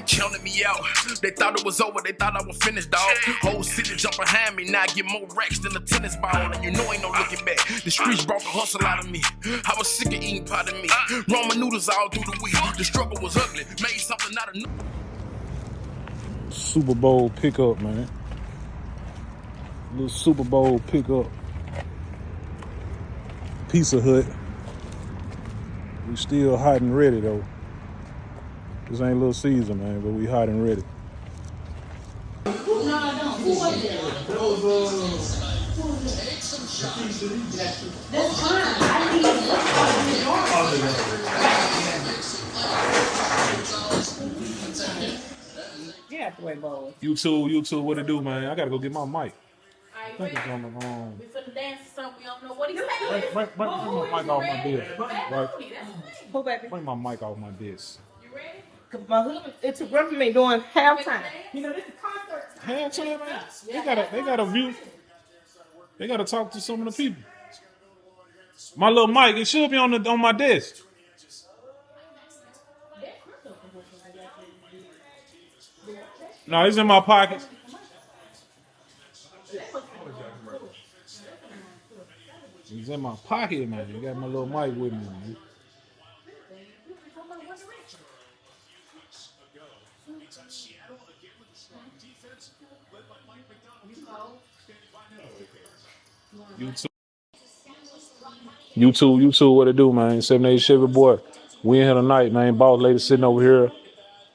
counted me out. They thought it was over, they thought I was finished, dog. Whole city jump behind me, now I get more racks than a tennis ball. And you know ain't no looking back. The streets brought the hustle out of me. I was sick of eating pot of meat. Ramen noodles all through the week. The struggle was ugly, made something out of Super Bowl pickup, man. Little Super Bowl pickup. Pizza Hut. We still hot and ready though. This ain't Little Caesar, man, but we hot and ready. You too, what it do, man? I gotta go get my mic. I think it's on the We finna dance or something. We don't know what he's saying. Bring my mic off my desk. Right. Pull back. Bring my mic off my desk. You ready? Cause my husband, it took run for me doing halftime. You know, this is concert. Halftime, man. They got a view. They gotta talk to some of the people. My little mic, it should be on my desk. No, it's in my pocket. It's in my pocket, man. You got my little mic with me, man. You too, what it do, man? 78 Chevy boy. We in here tonight, man. Boss lady sitting over here.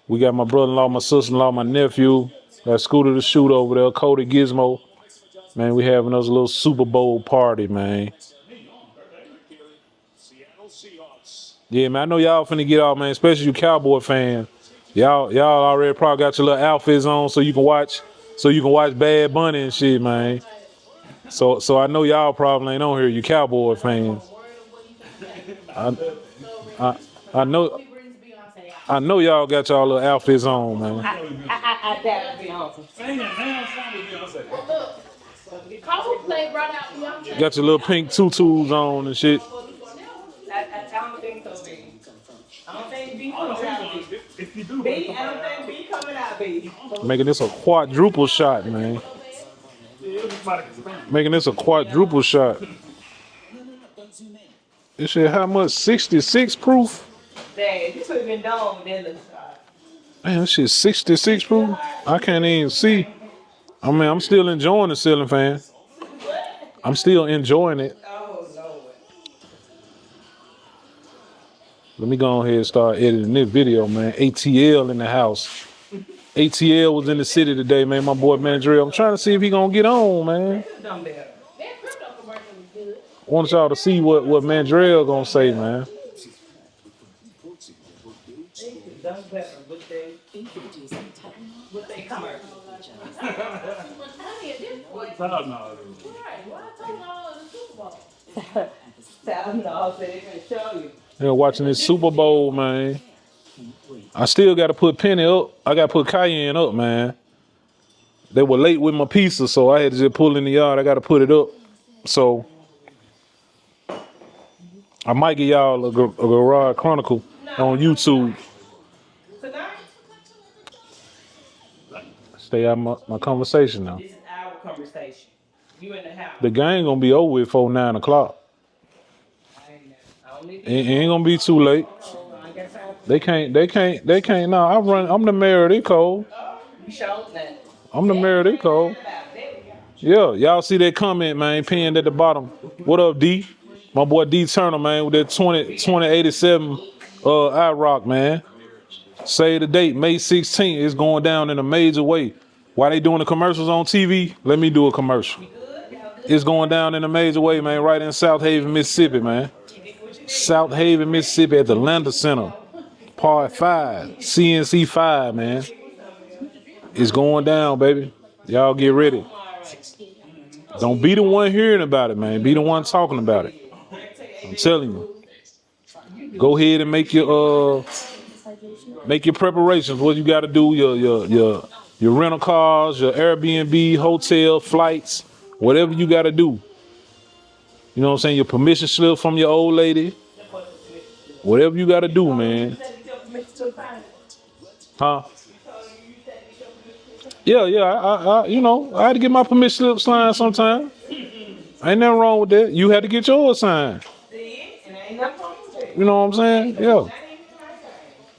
We got my brother-in-law, my sister-in-law, my nephew. Got Scooter the Shoot over there, Cody Gizmo. Man, we having us a little Super Bowl party, man. Yeah, man, I know y'all finna get out, man, especially you Cowboy fans. Y'all already probably got your little outfits on so you can watch Bad Bunny and shit, man. So I know y'all probably ain't on here, you Cowboy fans. I know y'all got y'all little outfits on, man. I doubt it, Beyonce. Coldplay brought out Beyonce. Got your little pink tutus on and shit. I don't think so, B. I don't think B coming out, B. I don't think B coming out, B. Making this a quadruple shot, man. Making this a quadruple shot. This shit, how much? 66 proof? Dang, this would have been done within the shot. Man, this shit 66 proof? I can't even see. I mean, I'm still enjoying the ceiling fan. I'm still enjoying it. Oh, Lord. Let me go ahead and start editing this video, man. ATL in the house. ATL was in the city today, man. My boy Mandrell. I'm trying to see if he gonna get on, man. Want y'all to see what Mandrell gonna say, man. They're watching this Super Bowl, man. I still got to put Penny up. I got to put Cayenne up, man. They were late with my pizza, so I had to just pull in the yard. I got to put it up. So I might give y'all a Garage Chronicle on YouTube. Stay out of my conversation now. This is our conversation. You in the house. The game gonna be over with before 9 o'clock. It ain't gonna be too late. They can't. No, I'm the mayor of this code. I'm the mayor of this code. Yeah, y'all see that comment, man, pinned at the bottom. What up, D? My boy D Turner, man, with that 2087 IROC, man. Say the date, May 16th. It's going down in a major way. Why they doing the commercials on TV? Let me do a commercial. It's going down in a major way, man, right in Southaven, Mississippi, man. Southaven, Mississippi at the Landa Center. Part 5, CNC 5, man. It's going down, baby. Y'all get ready. Don't be the one hearing about it, man. Be the one talking about it. I'm telling you. Go ahead and make your preparations. What you got to do, your rental cars, your Airbnb, hotel, flights, whatever you got to do. You know what I'm saying? Your permission slip from your old lady. Whatever you got to do, man. Huh? Yeah, yeah. I you know, I had to get my permission slip signed sometime. Ain't nothing wrong with that. You had to get yours signed. See? And ain't nothing wrong with it. You know what I'm saying? Yeah. Not even my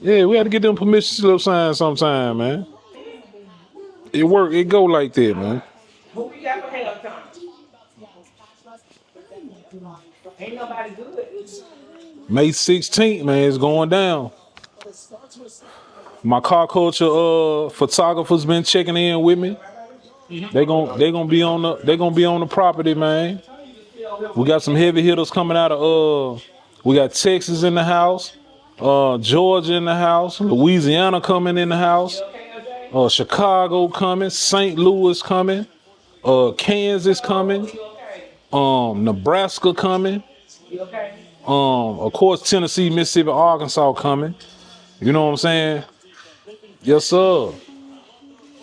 thing. Yeah, we had to get them permission slip signed sometime, man. It work. It go like that, man. What we got for hell time? Ain't nobody good. May 16th, man, it's going down. My car culture photographers been checking in with me. They gonna be on the property, man. We got some heavy hitters coming out of we got Texas in the house, Georgia in the house, Louisiana coming in the house, Chicago coming, St. Louis coming, Kansas coming, Nebraska coming, of course Tennessee, Mississippi, Arkansas coming. You know what I'm saying? Yes, sir.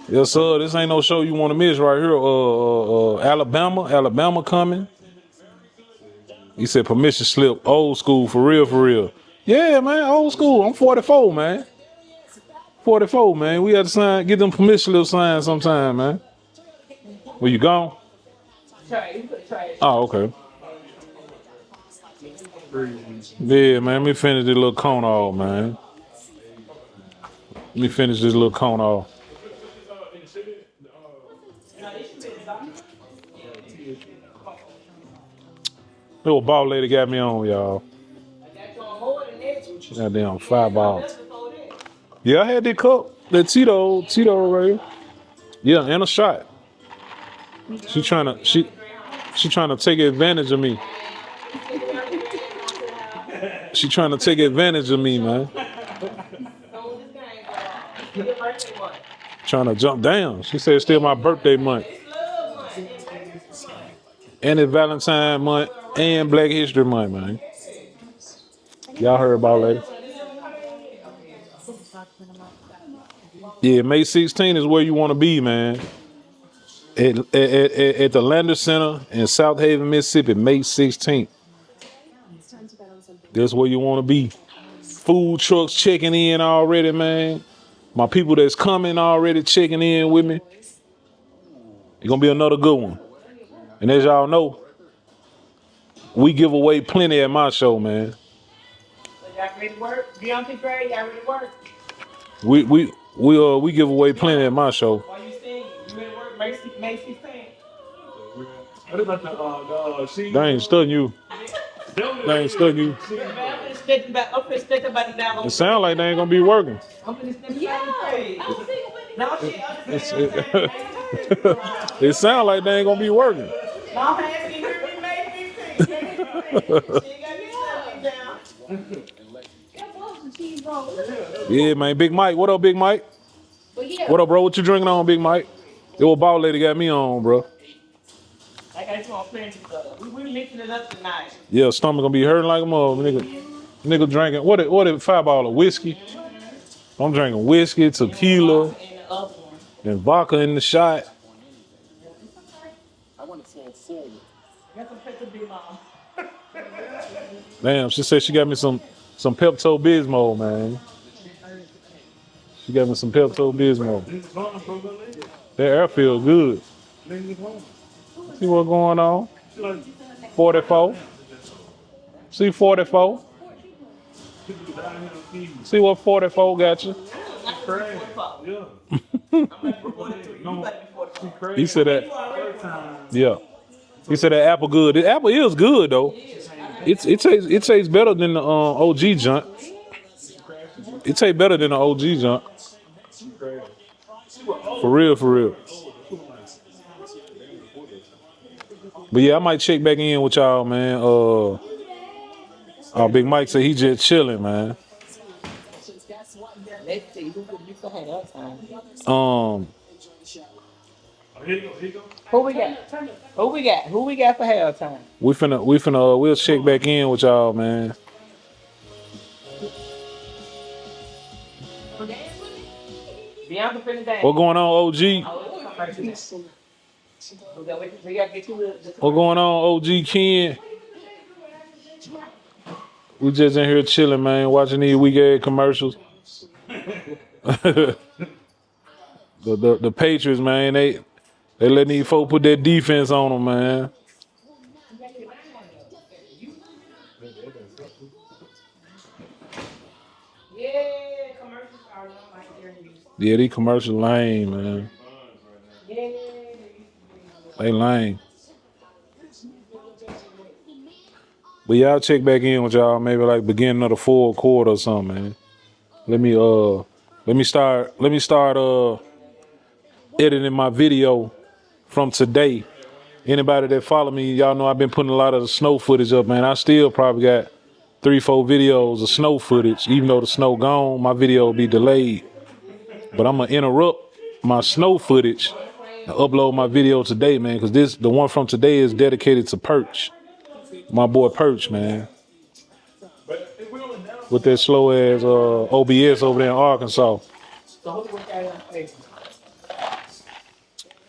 Yes, sir. This ain't no show you want to miss right here. Alabama coming. He said permission slip, old school, for real, for real. Yeah, man, old school. I'm 44, man. 44, man. We had to get them permission slip signed sometime, man. Where you gone? Try it. Oh, okay. Yeah, man. Let me finish this little cone off, man. Let me finish this little cone off. Little ball lady got me on, y'all. Goddamn 5 balls. Yeah, I had that cup, that Tito right here. Yeah, and a shot. She trying to take advantage of me. She trying to take advantage of me, man. Trying to jump down. She said it's still my birthday month. And it's Valentine month and Black History Month, man. Y'all heard about later. Yeah, May 16th is where you want to be, man. At the Lander Center in Southaven, Mississippi, May 16th. That's where you want to be. Food trucks checking in already, man. My people that's coming already checking in with me. It's going to be another good one. And as y'all know, we give away plenty at my show, man. Y'all ready to work? Beyonce Gray, y'all ready to work? We give away plenty at my show. Why you sing? You ready to work? May 16th. They ain't studying you. They ain't studying you. It sound like they ain't gonna be working. It sound like they ain't gonna be working. Yeah, man. Big Mike. What up, Big Mike? What up, bro? What you drinking on, Big Mike? That old ball lady got me on, bro. We mixing it up tonight. Yeah, stomach gonna be hurting like a mother, nigga drinking what it 5 ball of whiskey. I'm drinking whiskey, tequila, and vodka in the shot. Damn, she said she got me some Pepto-Bismol, man. She got me some Pepto-Bismol. That air feels good. See what's going on? 44. See 44. See what 44 got you? He said that. Yeah. He said that apple good. The apple is good though. It tastes better than the OG junk. It tastes better than the OG junk. For real, for real. But yeah, I might check back in with y'all, man. Big Mike said he just chilling, man. Let's see who could be for hell time. Who we got? Who we got for hell time? We'll check back in with y'all, man. Bianca finna dance. What going on, OG? What going on, OG Ken? We just in here chilling, man, watching these weak ass commercials. The Patriots, man, they letting these folk put that defense on them, man. Yeah, commercials are not like they're used. Yeah, these commercial lame, man. Yeah. They lame. But y'all check back in with y'all maybe like beginning of the fourth quarter or something, man. Let me start editing my video from today. Anybody that follow me, y'all know I've been putting a lot of the snow footage up, man. I still probably got 3-4 videos of snow footage. Even though the snow gone, my video will be delayed. But I'm gonna interrupt my snow footage and upload my video today, man, because the one from today is dedicated to Perch. My boy Perch, man. With that slow ass OBS over there in Arkansas.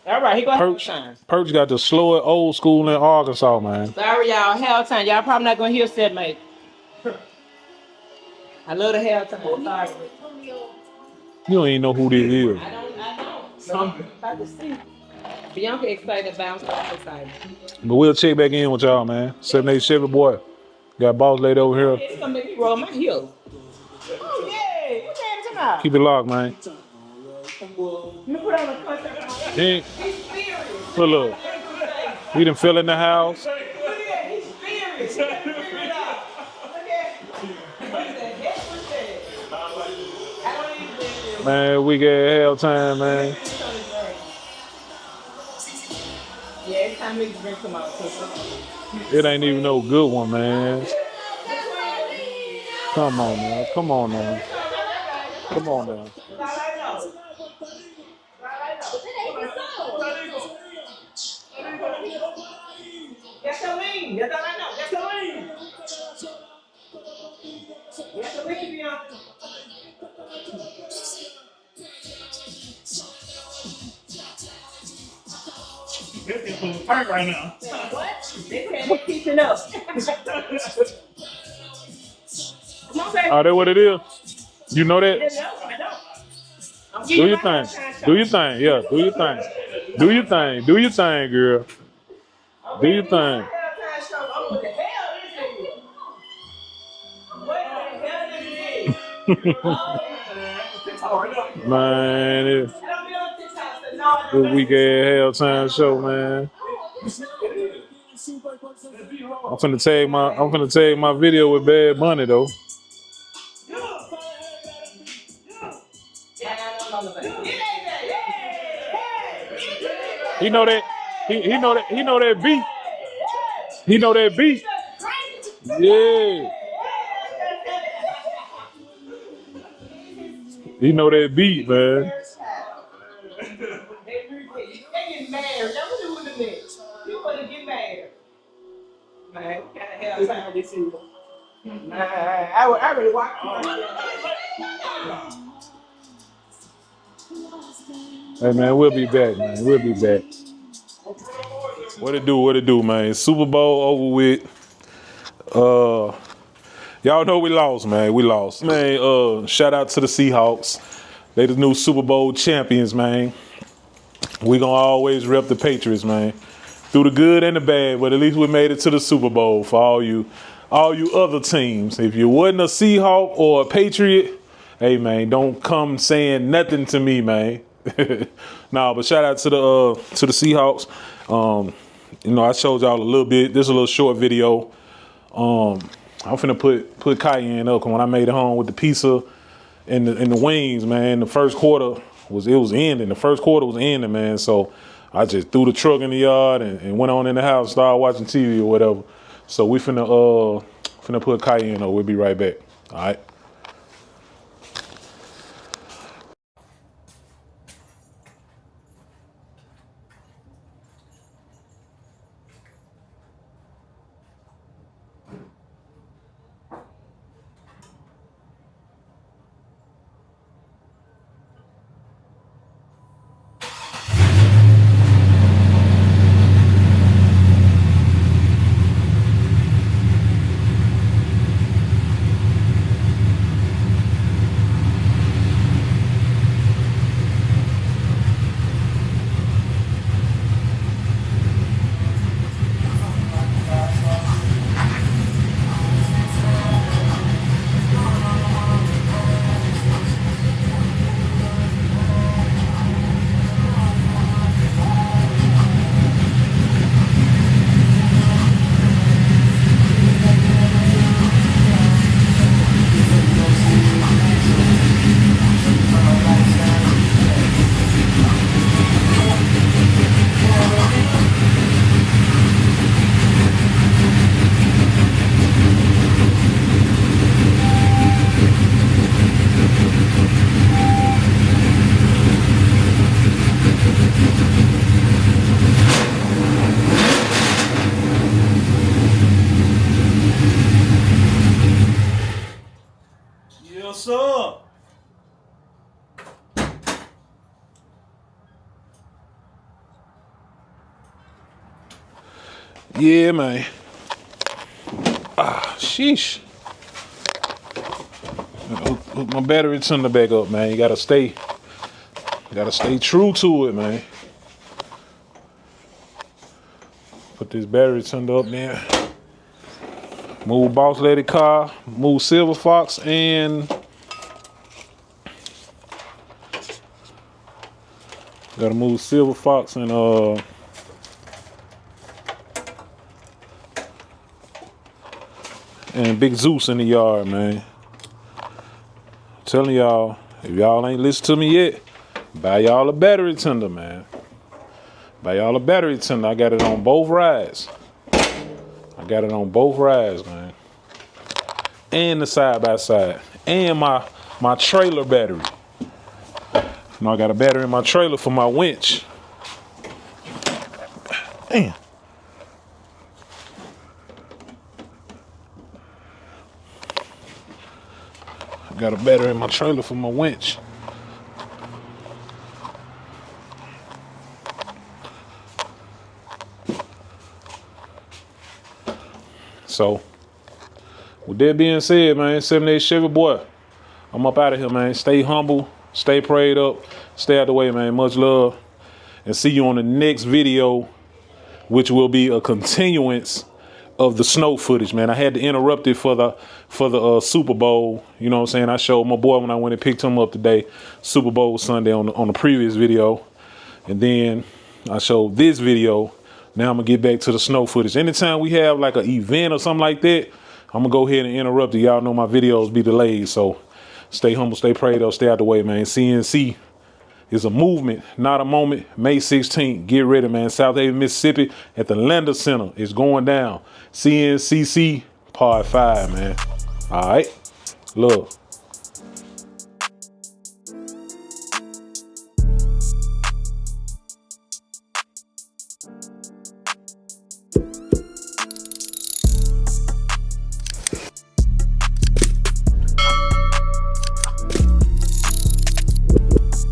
All right, he gonna have time. Perch got the slower old school in Arkansas, man. Sorry, y'all. Hell time. Y'all probably not gonna hear said, mate. I love the hell time. Sorry. You don't even know who this is. I don't. So I'm about to see. Bianca excited, but I'm so excited. But we'll check back in with y'all, man. 787 boy. Got boss lady over here. It's gonna make me roll my heels. Oh, yeah. What the hell about? Keep it locked, man. Let me put on a contract. He's serious. look. He done fell in the house. Look at that. He's serious. Look at that. What's that? What's that? I don't even. Man, we get hell time, man. Yeah, it's time to drink them out. It ain't even no good one, man. Come on, man. Come on, now. Come on, now. Gasoline. Gasoline. Gasoline, Bianca. Hurt right now. What? They said they're keeping up. Come on, baby. Oh, that what it is? You know that? I don't. Do your thing. Do your thing. Yeah, do your thing. Do your thing. Do your thing, girl. Do your thing. What the hell is it? What the hell is it? Man, it's this week ass halftime show, man. I'm finna tag my video with Bad Bunny though. He know that. He know that. He know that beat. He know that beat. Yeah. He know that beat, man. They get mad. Never do with the mix. You want to get mad. Man, what kind of hell time this is? I already watched Hey, man, we'll be back, man. We'll be back. What it do? What it do, man? Super Bowl over with. Y'all know we lost, man. We lost. Man, shout out to the Seahawks. They the new Super Bowl champions, man. We gonna always rep the Patriots, man. Through the good and the bad, but at least we made it to the Super Bowl for all you other teams. If you wasn't a Seahawk or a Patriot, hey, man, don't come saying nothing to me, man. Nah, but shout out to the Seahawks. You know, I showed y'all a little bit. This is a little short video. I'm finna put Cayenne up, 'cause when I made it home with the pizza and the wings, man, the first quarter was ending. The first quarter was ending, man. So I just threw the truck in the yard and went on in the house, started watching TV or whatever. So we finna put Cayenne up. We'll be right back. All right. Yeah, man. Ah, sheesh. Hook my battery tender back up, man. You gotta stay true to it, man. Put this battery tender up there. Move Boss Lady car, move Silver Fox, and gotta move Silver Fox and Big Zeus in the yard, man. I'm telling y'all, if y'all ain't listened to me yet, buy y'all a battery tender, man. Buy y'all a battery tender. I got it on both rides. I got it on both rides, man. And the side-by-side. And my trailer battery. You know, I got a battery in my trailer for my winch. Damn. I got a battery in my trailer for my winch. So, with that being said, man, 78 Chevy boy, I'm up out of here, man. Stay humble, stay prayed up, stay out the way, man. Much love, and see you on the next video, which will be a continuance of the snow footage, man. I had to interrupt it for the Super Bowl. You know what I'm saying? I showed my boy when I went and picked him up today. Super Bowl Sunday on the previous video, and then I showed this video. Now I'm gonna get back to the snow footage. Anytime we have like an event or something like that, I'm gonna go ahead and interrupt it. Y'all know my videos be delayed, so stay humble, stay prayed up, stay out the way, man. CNC is a movement, not a moment. May 16th, get ready, man. Southaven, Mississippi at the Lender Center. It's going down. CNCC Part 5, man. All right, love.